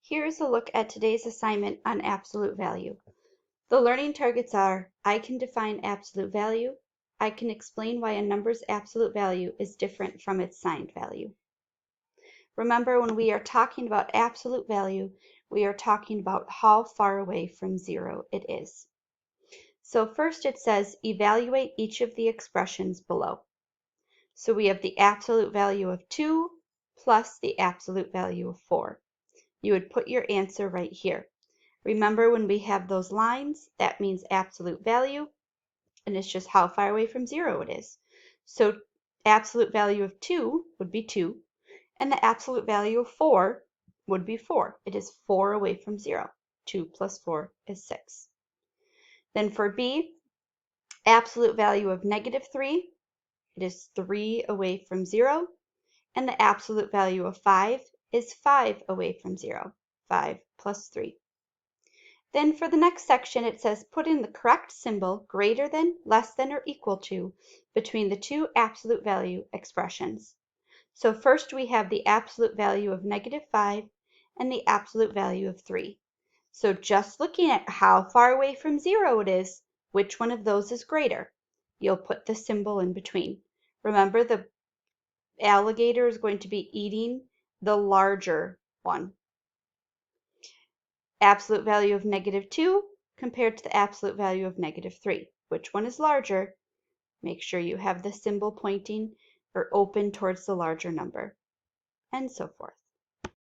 Here's a look at today's assignment on absolute value. The learning targets are: I can define absolute value. I can explain why a number's absolute value is different from its signed value. Remember, when we are talking about absolute value, we are talking about how far away from zero it is. So first it says evaluate each of the expressions below. So we have the absolute value of 2 plus the absolute value of 4. You would put your answer right here. Remember, when we have those lines, that means absolute value, and it's just how far away from zero it is. So absolute value of 2 would be 2, and the absolute value of 4 would be 4. It is 4 away from zero. 2 plus 4 is 6. Then for B, absolute value of -3, it is 3 away from zero, and the absolute value of 5 is 5 away from zero. 5 plus 3. Then for the next section, it says put in the correct symbol greater than, less than, or equal to between the two absolute value expressions. So first we have the absolute value of -5 and the absolute value of 3. So just looking at how far away from zero it is, which one of those is greater? You'll put the symbol in between. Remember, the alligator is going to be eating the larger one. Absolute value of -2 compared to the absolute value of -3. Which one is larger? Make sure you have the symbol pointing or open towards the larger number, and so forth.